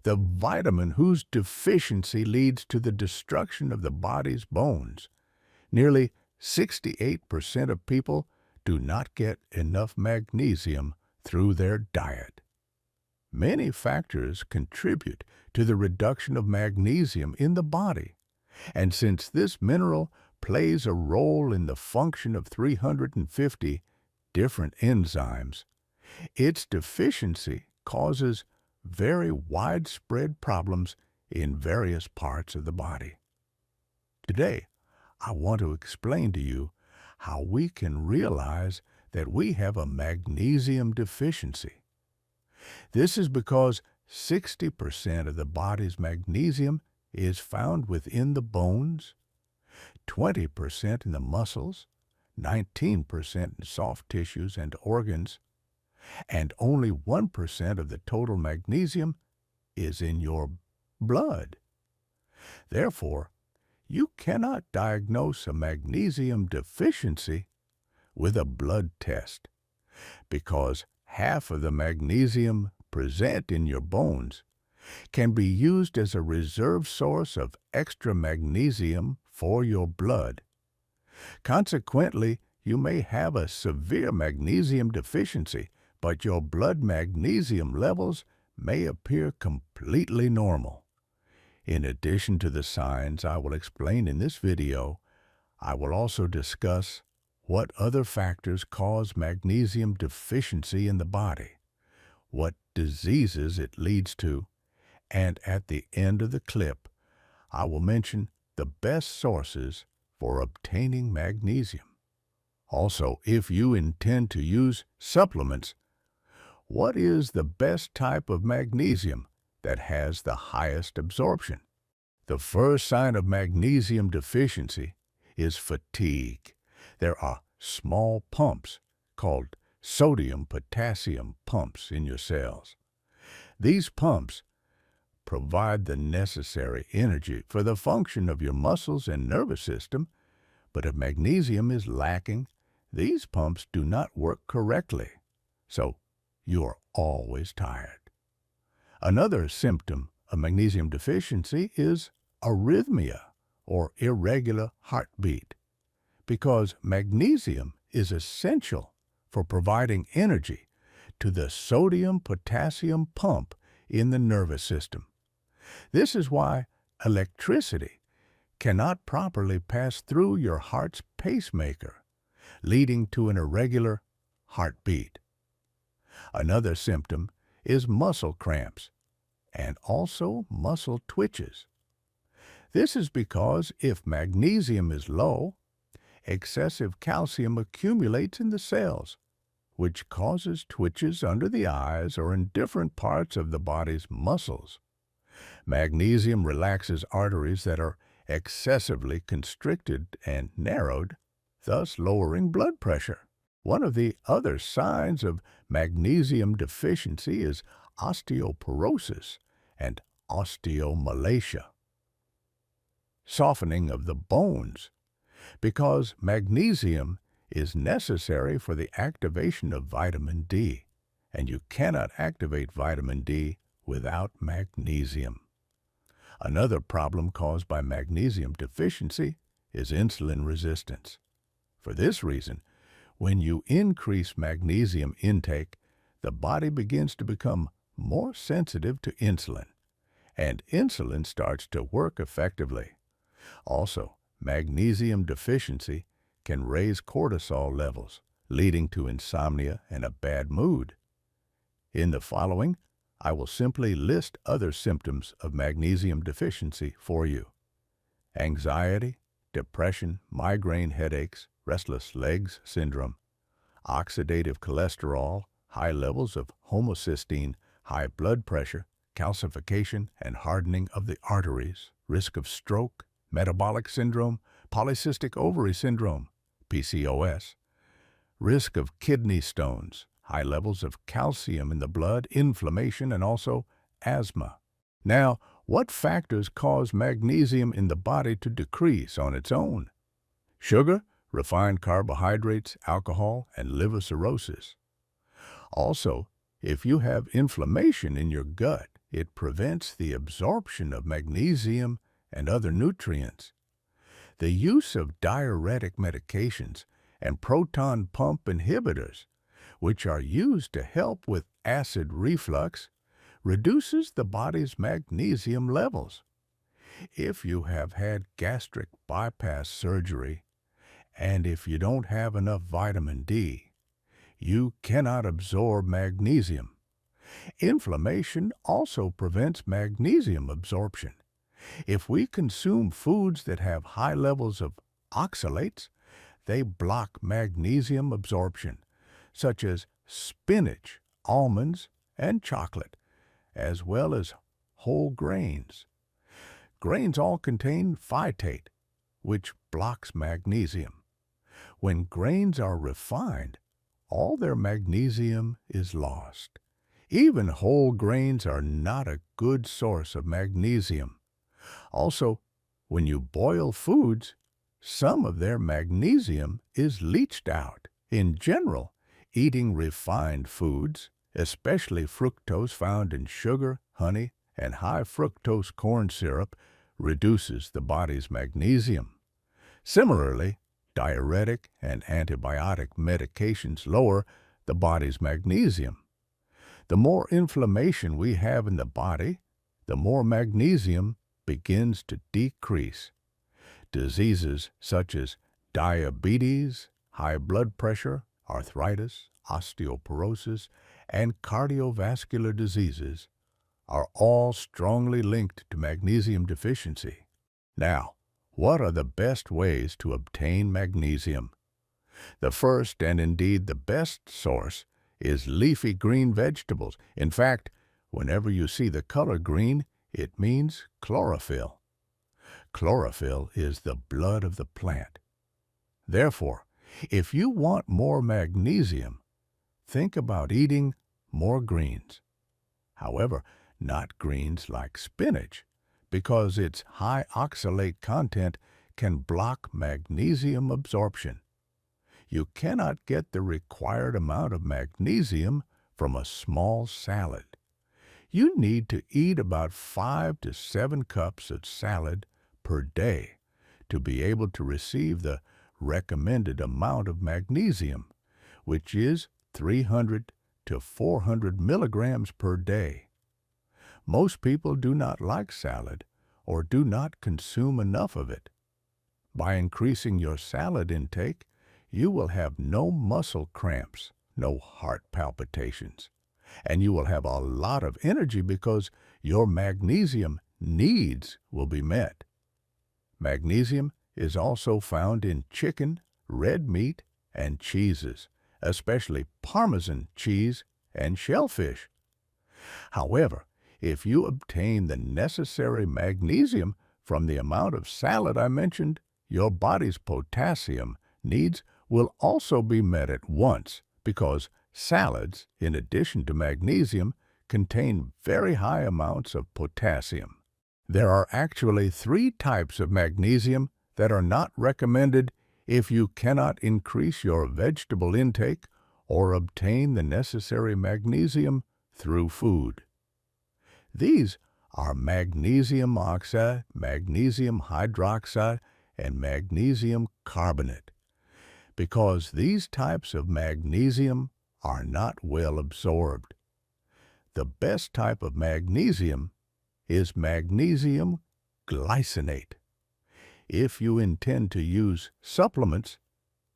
the vitamin whose deficiency leads to the destruction of the body's bones. Nearly 68% of people do not get enough magnesium through their diet. Many factors contribute to the reduction of magnesium in the body, and since this mineral plays a role in the function of 350 different enzymes, its deficiency causes very widespread problems in various parts of the body. Today, I want to explain to you how we can realize that we have a magnesium deficiency. This is because 60% of the body's magnesium is found within the bones, 20% in the muscles, 19% in soft tissues and organs, and only 1% of the total magnesium is in your blood. Therefore, you cannot diagnose a magnesium deficiency with a blood test, because half of the magnesium present in your bones can be used as a reserve source of extra magnesium for your blood. Consequently, you may have a severe magnesium deficiency, but your blood magnesium levels may appear completely normal. In addition to the signs I will explain in this video, I will also discuss what other factors cause magnesium deficiency in the body, what diseases it leads to, and at the end of the clip, I will mention the best sources for obtaining magnesium. Also, if you intend to use supplements, what is the best type of magnesium that has the highest absorption? The first sign of magnesium deficiency is fatigue. There are small pumps called sodium-potassium pumps in your cells. These pumps provide the necessary energy for the function of your muscles and nervous system, but if magnesium is lacking, these pumps do not work correctly, so you are always tired. Another symptom of magnesium deficiency is arrhythmia, or irregular heartbeat, because magnesium is essential for providing energy to the sodium-potassium pump in the nervous system. This is why electricity cannot properly pass through your heart's pacemaker, leading to an irregular heartbeat. Another symptom is muscle cramps and also muscle twitches. This is because if magnesium is low, excessive calcium accumulates in the cells, which causes twitches under the eyes or in different parts of the body's muscles. Magnesium relaxes arteries that are excessively constricted and narrowed, thus lowering blood pressure. One of the other signs of magnesium deficiency is osteoporosis and osteomalacia, softening of the bones, because magnesium is necessary for the activation of vitamin D, and you cannot activate vitamin D without magnesium. Another problem caused by magnesium deficiency is insulin resistance. For this reason, when you increase magnesium intake, the body begins to become more sensitive to insulin, and insulin starts to work effectively. Also, magnesium deficiency can raise cortisol levels, leading to insomnia and a bad mood. In the following, I will simply list other symptoms of magnesium deficiency for you: anxiety, depression, migraine headaches, restless legs syndrome, oxidative cholesterol, high levels of homocysteine, high blood pressure, calcification and hardening of the arteries, risk of stroke, metabolic syndrome, polycystic ovary syndrome, PCOS, risk of kidney stones, high levels of calcium in the blood, inflammation, and also asthma. Now, what factors cause magnesium in the body to decrease on its own? Sugar, refined carbohydrates, alcohol, and liver cirrhosis. Also, if you have inflammation in your gut, it prevents the absorption of magnesium and other nutrients. The use of diuretic medications and proton pump inhibitors, which are used to help with acid reflux, reduces the body's magnesium levels. If you have had gastric bypass surgery, and if you don't have enough vitamin D, you cannot absorb magnesium. Inflammation also prevents magnesium absorption. If we consume foods that have high levels of oxalates, they block magnesium absorption, such as spinach, almonds, and chocolate, as well as whole grains. Grains all contain phytate, which blocks magnesium. When grains are refined, all their magnesium is lost. Even whole grains are not a good source of magnesium. Also, when you boil foods, some of their magnesium is leached out. In general, eating refined foods, especially fructose found in sugar, honey, and high fructose corn syrup, reduces the body's magnesium. Similarly, diuretic and antibiotic medications lower the body's magnesium. The more inflammation we have in the body, the more magnesium begins to decrease. Diseases such as diabetes, high blood pressure, arthritis, osteoporosis, and cardiovascular diseases are all strongly linked to magnesium deficiency. Now, what are the best ways to obtain magnesium? The first, and indeed the best source, is leafy green vegetables. In fact, whenever you see the color green, it means chlorophyll. Chlorophyll is the blood of the plant. Therefore, if you want more magnesium, think about eating more greens. However, not greens like spinach, because its high oxalate content can block magnesium absorption. You cannot get the required amount of magnesium from a small salad. You need to eat about 5 to 7 cups of salad per day to be able to receive the recommended amount of magnesium, which is 300 to 400 milligrams per day. Most people do not like salad or do not consume enough of it. By increasing your salad intake, you will have no muscle cramps, no heart palpitations, and you will have a lot of energy because your magnesium needs will be met. Magnesium is also found in chicken, red meat, and cheeses, especially Parmesan cheese and shellfish. However, if you obtain the necessary magnesium from the amount of salad I mentioned, your body's potassium needs will also be met at once because salads, in addition to magnesium, contain very high amounts of potassium. There are actually 3 types of magnesium that are not recommended if you cannot increase your vegetable intake or obtain the necessary magnesium through food. These are magnesium oxide, magnesium hydroxide, and magnesium carbonate, because these types of magnesium are not well absorbed. The best type of magnesium is magnesium glycinate. If you intend to use supplements,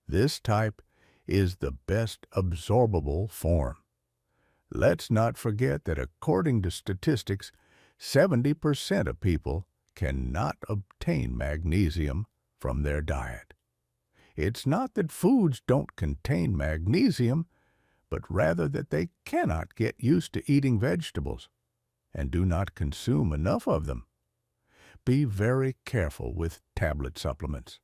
this type is the best absorbable form. Let's not forget that according to statistics, 70% of people cannot obtain magnesium from their diet. It's not that foods don't contain magnesium, but rather that they cannot get used to eating vegetables and do not consume enough of them. Be very careful with tablet supplements.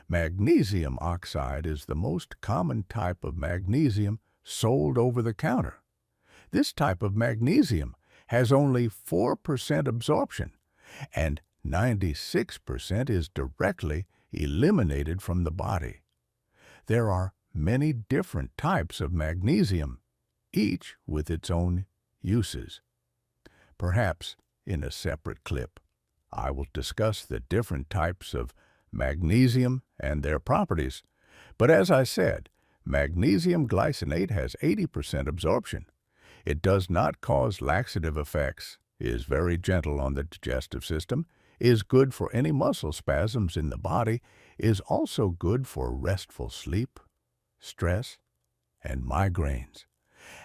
Magnesium oxide is the most common type of magnesium sold over the counter. This type of magnesium has only 4% absorption, and 96% is directly eliminated from the body. There are many different types of magnesium, each with its own uses. perhaps in a separate clip. I will discuss the different types of magnesium and their properties. But as I said, magnesium glycinate has 80% absorption. It does not cause laxative effects, is very gentle on the digestive system, is good for any muscle spasms in the body, is also good for restful sleep, stress, and migraines,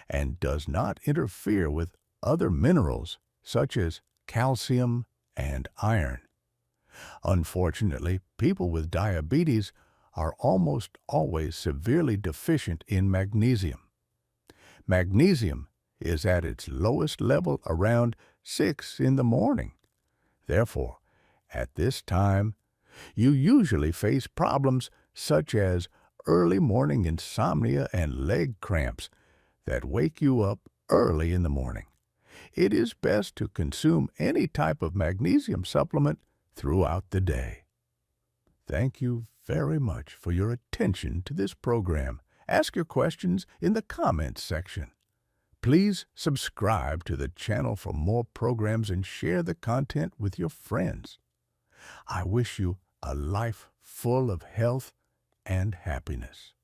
and does not interfere with other minerals such as calcium and iron. Unfortunately, people with diabetes are almost always severely deficient in magnesium. Magnesium is at its lowest level around 6 in the morning. Therefore, at this time, you usually face problems such as early morning insomnia and leg cramps that wake you up early in the morning. It is best to consume any type of magnesium supplement throughout the day. Thank you very much for your attention to this program. Ask your questions in the comments section. Please subscribe to the channel for more programs and share the content with your friends. I wish you a life full of health and happiness.